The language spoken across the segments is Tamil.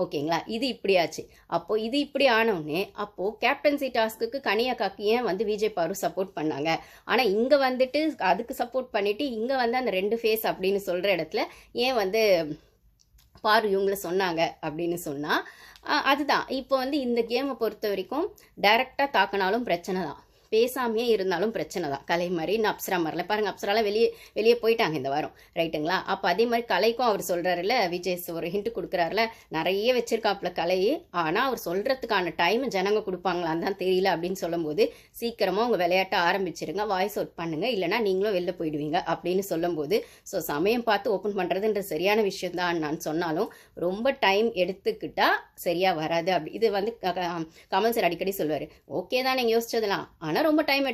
ஓகேங்களா? இது இப்படி ஆச்சு. அப்போ இது இப்படி ஆனோனே, அப்போ கேப்டன்சி டாஸ்க்குக்கு கனியக்காக்கு ஏன் வந்து விஜய் பாரு சப்போர்ட் பண்ணாங்க? ஆனா இங்க வந்துட்டு அதுக்கு சப்போர்ட் பண்ணிட்டு, இங்க வந்து அந்த 2 ஃபேஸ் அப்படின்னு சொல்ற இடத்துல ஏன் வந்து பாரு இவங்கள சொன்னாங்க அப்படின்னு சொன்னா, அதுதான். இப்போ வந்து இந்த கேம பொறுத்தவரைக்கும் டைரக்ட்டா தாக்குனாலும் பிரச்சனை தான். பேசாமயே இருந்தாலும் பிரச்சனை தான். கலை மாரி, இன்னும் அப்சரா மாரிலாம் பாருங்க, அப்சராலாம் வெளியே போயிட்டாங்க இந்த வாரம். ரைட்டுங்களா? அப்ப அதே மாரி கலைக்கும் அவர் சொல்றாருல்ல, விஜய் ஒரு ஹிண்ட் குடுக்குறாருல்ல, நெறைய வச்சிருக்காப்புல கலை. ஆனா அவர் சொல்றதுக்கான டைம் ஜனங்க குடுப்பாங்களான்னு தான் தெரியல அப்படின்னு சொல்லும்போது, சீக்கிரமா உங்க விளையாட்ட ஆரம்பிச்சிருங்க. வாய்ஸ் அவுட் பண்ணுங்க. இல்லன்னா நீங்களும் வெளில போயிடுவீங்க அப்படின்னு சொல்லும்போது, சமயம் பார்த்து ஓப்பன் பண்றதுன்ற சரியான விஷயம் தான் நான் சொன்னாலும், ரொம்ப டைம் எடுத்துக்கிட்டா சரியா வராது. அப்படி இது வந்து கமல் சார் அடிக்கடி சொல்லுவாரு. ஓகே தான் நீங்க யோசிச்சதெல்லாம். ஆனா ரொம்ப டைம்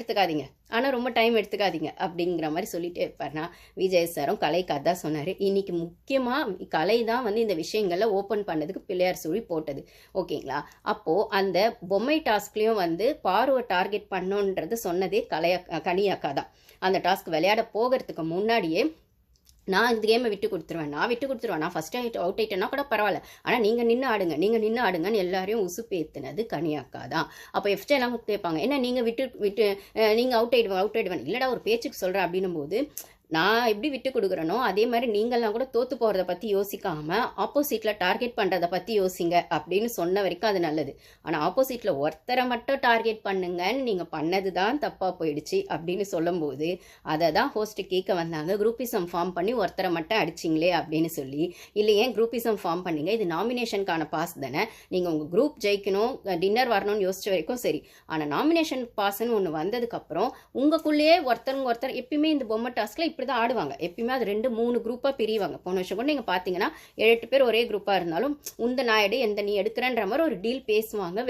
எடுத்துக்காதீங்க அப்படிங்கிற மாதிரி சொல்லிட்டே இருப்பாருனா, விஜய் சாரும் கலைக்கு அதான் சொன்னாரு. இன்னைக்கு முக்கியமா கலை தான் வந்து இந்த விஷயங்கள்ல ஓப்பன் பண்ணதுக்கு பிள்ளையார் சுழி போட்டது. ஓகேங்களா? அப்போ அந்த பொம்மை டாஸ்க்லயும் வந்து பார்வை டார்கெட் பண்ணணுன்றது சொன்னதே கனி அக்கா தான். அந்த டாஸ்க் விளையாட போகிறதுக்கு முன்னாடியே நான் இந்த கேமை விட்டு கொடுத்துருவேன். நான் ஃபர்ஸ்ட் அவுட் ஆயிட்டேன்னா கூட பரவாயில்ல. ஆனால் நீங்கள் நின்று ஆடுங்கன்னு எல்லாரையும் உசுப்பேத்துனது கனியாக்கா தான். அப்போ எஃப்ஜே எல்லாம் கேட்பாங்க, என்ன நீங்கள் விட்டு நீங்கள் அவுட் ஆயிடுவேன். இல்லைடா ஒரு பேச்சுக்கு சொல்கிறேன் அப்படின்னும் போது, நான் எப்படி விட்டு கொடுக்குறேனோ அதே மாதிரி நீங்கள்லாம் கூட தோத்து போகிறத பற்றி யோசிக்காமல் ஆப்போசிட்டில் டார்கெட் பண்ணுறதை பற்றி யோசிங்க அப்படின்னு சொன்ன வரைக்கும் அது நல்லது. ஆனால் ஆப்போசிட்டில் ஒருத்தரை மட்டும் டார்கெட் பண்ணுங்கன்னு நீங்கள் பண்ணது தான் தப்பாக போயிடுச்சு அப்படின்னு சொல்லும்போது, அதை தான் ஹோஸ்ட்டு கேட்க வந்தாங்க. குரூப்பிசம் ஃபார்ம் பண்ணி ஒருத்தரை மட்டும் அடிச்சிங்களே அப்படின்னு சொல்லி. இல்லை ஏன் குரூப்பிசம் ஃபார்ம் பண்ணீங்க? இது நாமினேஷனுக்கான பாஸ் தானே. நீங்கள் உங்கள் குரூப் ஜெயிக்கணும், டின்னர் வரணும்னு யோசிச்ச வரைக்கும் சரி. ஆனால் நாமினேஷன் பாஸ்ன்னு ஒன்று வந்ததுக்கப்புறம் உங்களுக்குள்ளேயே ஒருத்தர் எப்பயுமே இந்த பொம்மை டாஸ்கில் இப்படி தான் ஆடுவாங்க. எப்பயுமே அது 2-3 குரூப்பாக பிரிவாங்க. போன வருஷம் கூட நீங்கள் பார்த்தீங்கன்னா 7-8 பேர் ஒரே குரூப்பாக இருந்தாலும் உந்த நான் எடு எந்த நீ எடுக்கிறன்ற மாதிரி ஒரு டீல் பேசுவாங்க,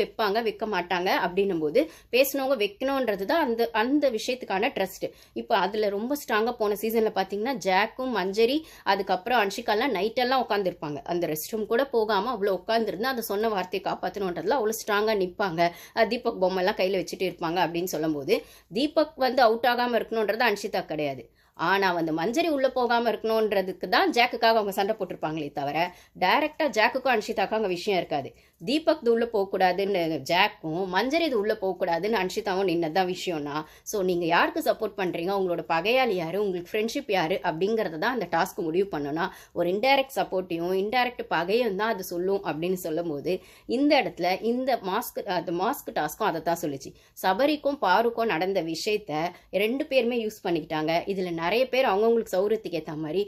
வைக்க மாட்டாங்க. அப்படின்னும் போது பேசினவங்க வைக்கணுன்றது தான் அந்த விஷயத்துக்கான ட்ரஸ்ட். இப்போ அதில் ரொம்ப ஸ்ட்ராங்காக போன சீசனில் பார்த்தீங்கன்னா ஜாக்கும் மஞ்சரி அதுக்கப்புறம் அன்ஷிகாலாம் நைட்டெல்லாம் உட்காந்துருப்பாங்க. அந்த ரெஸ்ட் ரூம் கூட போகாமல் அவ்வளோ உட்காந்துருந்தா அந்த சொன்ன வார்த்தையை காப்பாற்றணுன்றதுல அவ்வளோ ஸ்ட்ராங்காக நிற்பாங்க. தீபக் பொம்மைலாம் கையில் வச்சுட்டு இருப்பாங்க அப்படின்னு சொல்லும்போது, தீபக் வந்து அவுட் ஆகாமல் இருக்கணுன்றது அன்ஷிதா கிடையாது. ஆனால் வந்து மஞ்சரி உள்ளே போகாமல் இருக்கணுன்றதுக்கு தான் ஜாக்குக்காக அவங்க சண்டை போட்டிருப்பாங்களே தவிர, டைரெக்டாக ஜாக்குக்கும் அன்ஷிதாக்கும் அங்கே விஷயம் இருக்காது. தீபக் இது உள்ளே போகக்கூடாதுன்னு ஜாக்கும், மஞ்சரி இது உள்ளே போகக்கூடாதுன்னு அன்ஷிதாவும் நின்னதான் விஷயம்னா, ஸோ நீங்கள் யாருக்கு சப்போர்ட் பண்ணுறீங்க, உங்களோட பகையாளி யார், உங்களுக்கு ஃப்ரெண்ட்ஷிப் யார் அப்படிங்கிறத தான் அந்த டாஸ்க்கு முடிவு பண்ணோன்னா, ஒரு இன்டைரக்ட் சப்போர்ட்டையும் இன்டைரக்ட் பகையும் தான் அது சொல்லும் அப்படின்னு சொல்லும்போது, இந்த இடத்துல இந்த மாஸ்க் டாஸ்க்கும் அதை தான் சொல்லிச்சு. சபரிக்கும் பாருக்கும் நடந்த விஷயத்த 2 பேருமே யூஸ் பண்ணிக்கிட்டாங்க. இதில் நிறைய பேர் அவங்கவுங்களுக்கு சௌகரியத்துக்கு ஏற்ற மாதிரி